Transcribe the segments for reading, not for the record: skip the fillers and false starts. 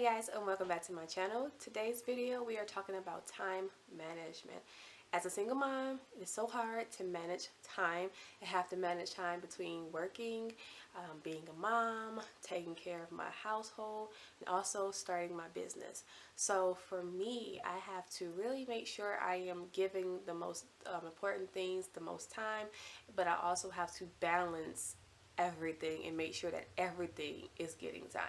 Hey guys, and welcome back to my channel. Today's video we are talking about time management. As a single mom, it is so hard to manage time. I have to manage time between working, being a mom, taking care of my household, and also starting my business. So for me, I have to really make sure I am giving the most important things the most time, but I also have to balance everything and make sure that everything is getting done.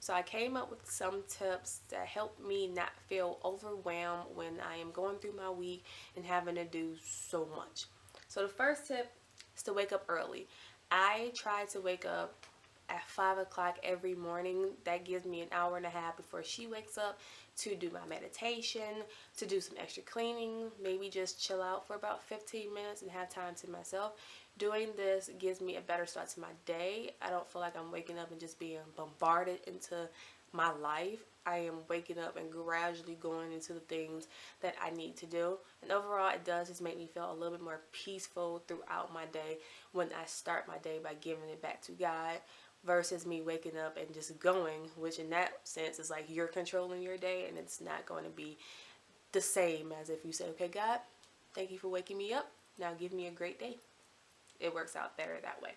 So I came up with some tips that help me not feel overwhelmed when I am going through my week and having to do so much. So the first tip is to wake up early. I try to wake up at 5 o'clock every morning. That gives me an hour and a half before she wakes up to do my meditation, to do some extra cleaning, maybe just chill out for about 15 minutes and have time to myself. Doing this gives me a better start to my day. I don't feel like I'm waking up and just being bombarded into my life. I am waking up and gradually going into the things that I need to do. And overall, it does just make me feel a little bit more peaceful throughout my day when I start my day by giving it back to God versus me waking up and just going, which in that sense is like you're controlling your day, and it's not going to be the same as if you say, okay, God, thank you for waking me up. Now give me a great day. It works out better that way.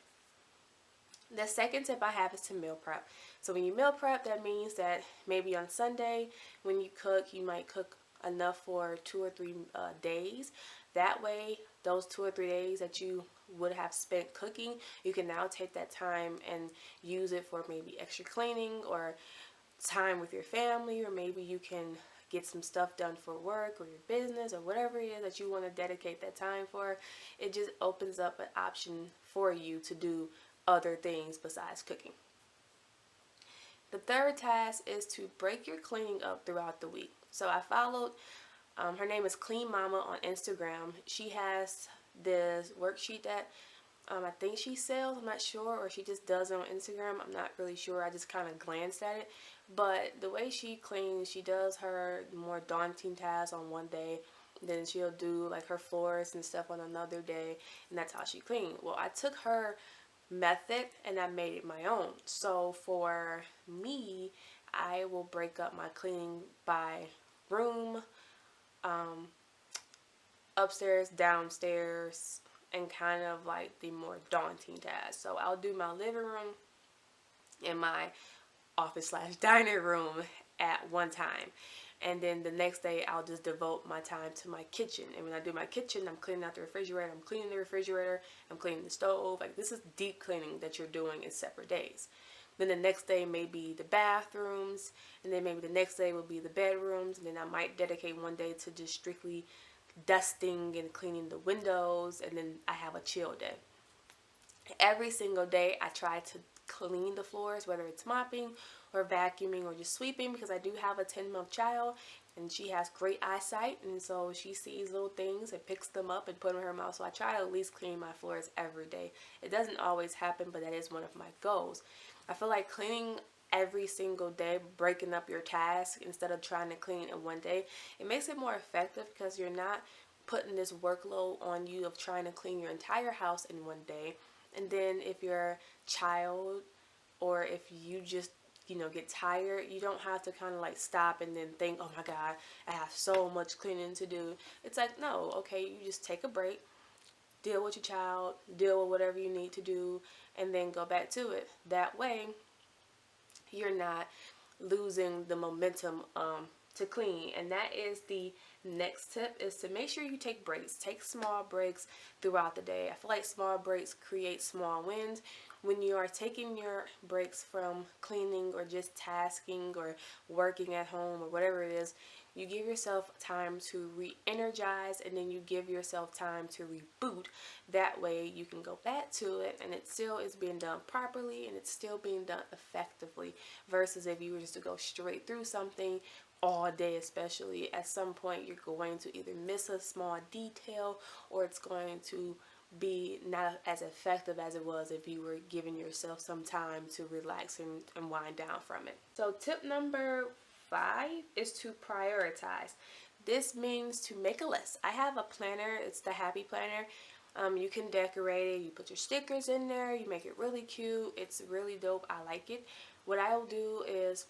The second tip I have is to meal prep. So when you meal prep, that means that maybe on Sunday when you cook, you might cook enough for 2 or 3 days. That way, those 2 or 3 days that you would have spent cooking, you can now take that time and use it for maybe extra cleaning or time with your family, or maybe you can get some stuff done for work or your business or whatever it is that you want to dedicate that time for. It just opens up an option for you to do other things besides cooking. The third task is to break your cleaning up throughout the week. So I followed, her name is Clean Mama on Instagram. She has this worksheet that I think she sells, I'm not sure, or she just does it on Instagram. I'm not really sure. I just kind of glanced at it. But the way she cleans, she does her more daunting tasks on one day. Then she'll do like her floors and stuff on another day. And that's how she cleans. Well, I took her method and I made it my own. So for me, I will break up my cleaning by room, upstairs, downstairs, and kind of like the more daunting tasks. So I'll do my living room and my office slash dining room at one time. And then the next day I'll just devote my time to my kitchen. And when I do my kitchen, I'm cleaning out the refrigerator, I'm cleaning the refrigerator, I'm cleaning the stove. Like, this is deep cleaning that you're doing in separate days. Then the next day may be the bathrooms, and then maybe the next day will be the bedrooms, and then I might dedicate one day to just strictly dusting and cleaning the windows, and then I have a chill day. Every single day I try to clean the floors, whether it's mopping or vacuuming or just sweeping, because I do have a 10-month child and she has great eyesight, and so she sees little things and picks them up and put them in her mouth. So I try to at least clean my floors every day. It doesn't always happen, but that is one of my goals. I feel like cleaning every single day, breaking up your task instead of trying to clean in one day, it makes it more effective because you're not putting this workload on you of trying to clean your entire house in one day. And then if your child, or if you just get tired, you don't have to kind of like stop and then think, oh my God, I have so much cleaning to do. It's like, no, okay, you just take a break, deal with your child, deal with whatever you need to do, and then go back to it. That way you're not losing the momentum to clean. And that is the next tip, is to make sure you take breaks. Take small breaks throughout the day. I feel like small breaks create small wins. When you are taking your breaks from cleaning or just tasking or working at home or whatever it is, you give yourself time to re-energize, and then you give yourself time to reboot. That way you can go back to it and it still is being done properly and it's still being done effectively, versus if you were just to go straight through something all day. Especially at some point you're going to either miss a small detail, or it's going to be not as effective as it was if you were giving yourself some time to relax and wind down from it. So tip number 5 is to prioritize. This means to make a list. I have a planner. It's the Happy Planner. You can decorate it. You put your stickers in there. You make it really cute. It's really dope. I like it. What I'll do is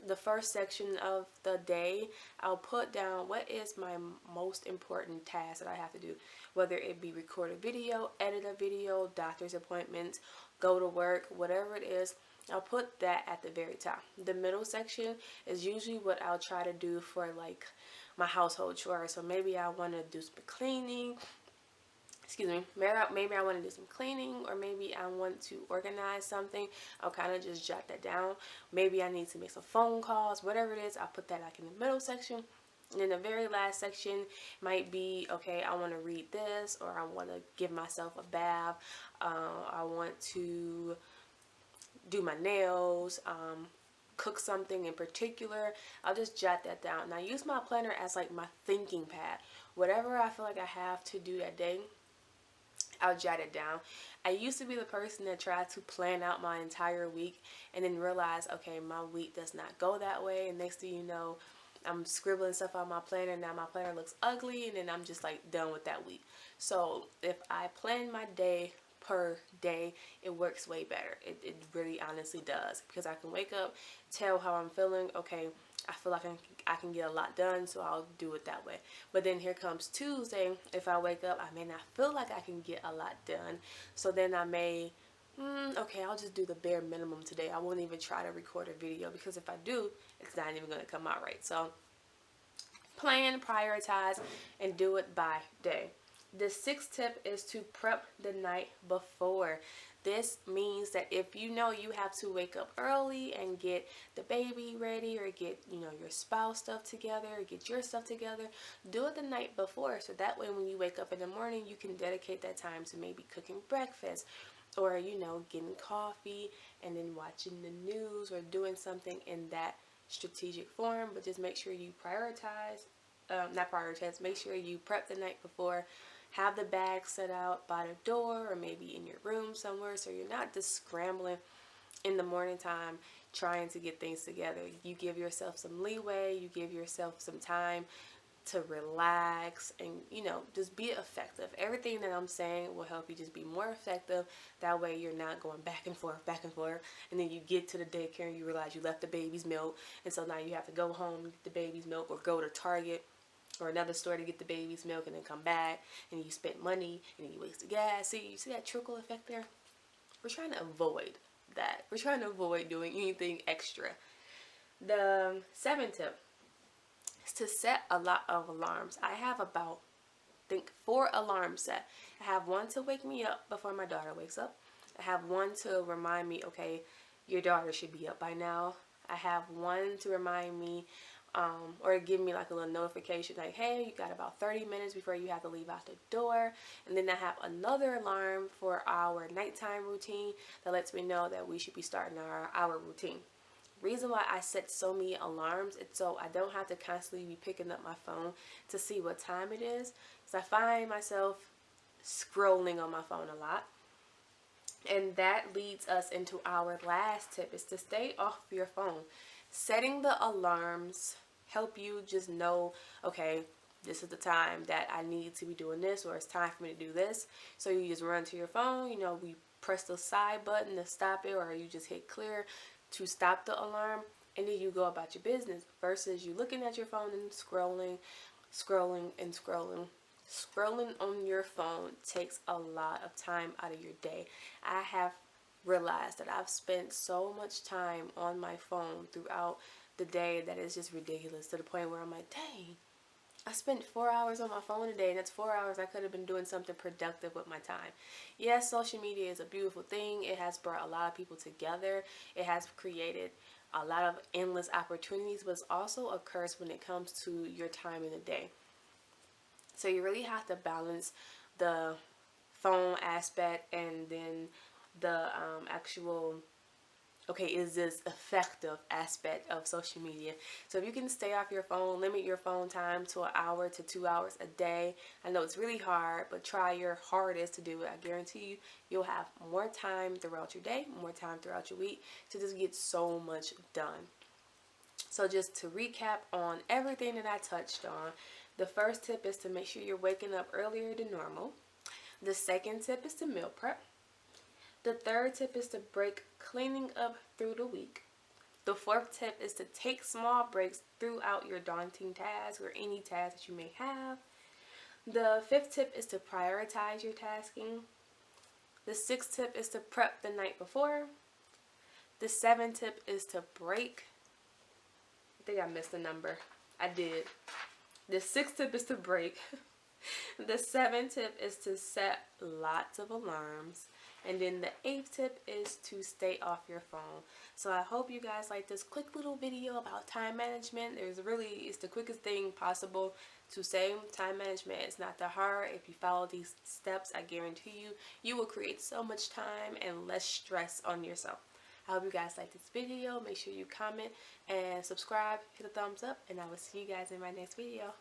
the first section of the day, I'll put down what is my most important task that I have to do, whether it be record a video, edit a video, doctor's appointments, go to work, whatever it is. I'll put that at the very top. The middle section is usually what I'll try to do for like my household chores. So maybe I want to do some cleaning. Excuse me, maybe I want to do some cleaning, or maybe I want to organize something. I'll kind of just jot that down. Maybe I need to make some phone calls, whatever it is, I'll put that like in the middle section. And then the very last section might be, okay, I want to read this, or I want to give myself a bath. I want to do my nails, cook something in particular. I'll just jot that down. And I use my planner as like my thinking pad. Whatever I feel like I have to do that day, I'll jot it down. I used to be the person that tried to plan out my entire week and then realize, okay, my week does not go that way. And next thing you know, I'm scribbling stuff on my planner. Now my planner looks ugly, and then I'm just like done with that week. So if I plan my day per day, it works way better. It really honestly does, because I can wake up, tell how I'm feeling. Okay, I feel like I can get a lot done, so I'll do it that way. But then here comes Tuesday. If I wake up, I may not feel like I can get a lot done, so then I may, okay, I'll just do the bare minimum today. I won't even try to record a video, because if I do, it's not even going to come out right. So plan, prioritize, and do it by day. The sixth tip is to prep the night before. This means that if you know you have to wake up early and get the baby ready, or get, your spouse stuff together, or get your stuff together, do it the night before. So that way when you wake up in the morning, you can dedicate that time to maybe cooking breakfast, or, getting coffee and then watching the news, or doing something in that strategic form. But just make sure you prioritize, make sure you prep the night before. Have the bag set out by the door, or maybe in your room somewhere, so you're not just scrambling in the morning time trying to get things together. You give yourself some leeway, you give yourself some time to relax, and just be effective. Everything that I'm saying will help you just be more effective. That way you're not going back and forth, and then you get to the daycare and you realize you left the baby's milk, and so now you have to go home and get the baby's milk, or go to Target or another store to get the baby's milk, and then come back and you spent money and then you wasted gas. See, you see that trickle effect there? We're trying to avoid that. We're trying to avoid doing anything extra. The seventh tip is to set a lot of alarms. I have about, I think, 4 alarms set. I have one to wake me up before my daughter wakes up. I have one to remind me, okay, your daughter should be up by now. I have one to remind me, or give me like a little notification like, hey, you got about 30 minutes before you have to leave out the door. And then I have another alarm for our nighttime routine that lets me know that we should be starting our routine. Reason why I set so many alarms is so I don't have to constantly be picking up my phone to see what time it is, because I find myself scrolling on my phone a lot. And that leads us into our last tip, is to stay off your phone. Setting the alarms help you just know, okay, this is the time that I need to be doing this, or it's time for me to do this. So you just run to your phone, we press the side button to stop it, or you just hit clear to stop the alarm, and then you go about your business, versus you looking at your phone and scrolling. Scrolling on your phone takes a lot of time out of your day. I have realized that I've spent so much time on my phone throughout the day that is just ridiculous, to the point where I'm like, dang, I spent 4 hours on my phone today, and that's 4 hours I could have been doing something productive with my time. Yes, social media is a beautiful thing. It has brought a lot of people together. It has created a lot of endless opportunities, but it's also a curse when it comes to your time in the day. So you really have to balance the phone aspect and then the actual, okay, is this effective aspect of social media. So if you can stay off your phone, limit your phone time to 1 hour to 2 hours a day. I know it's really hard, but try your hardest to do it. I guarantee you, you'll have more time throughout your day, more time throughout your week to just get so much done. So just to recap on everything that I touched on, the first tip is to make sure you're waking up earlier than normal. The second tip is to meal prep. The third tip is to break cleaning up through the week. The fourth tip is to take small breaks throughout your daunting task or any task that you may have. The fifth tip is to prioritize your tasking. The sixth tip is to prep the night before. The seventh tip is to break. I think I missed a number. I did. The sixth tip is to break. The seventh tip is to set lots of alarms. And then the eighth tip is to stay off your phone. So I hope you guys like this quick little video about time management. It's the quickest thing possible to say. Time management is not that hard. If you follow these steps, I guarantee you will create so much time and less stress on yourself. I hope you guys like this video. Make sure you comment and subscribe, hit the thumbs up, and I will see you guys in my next video.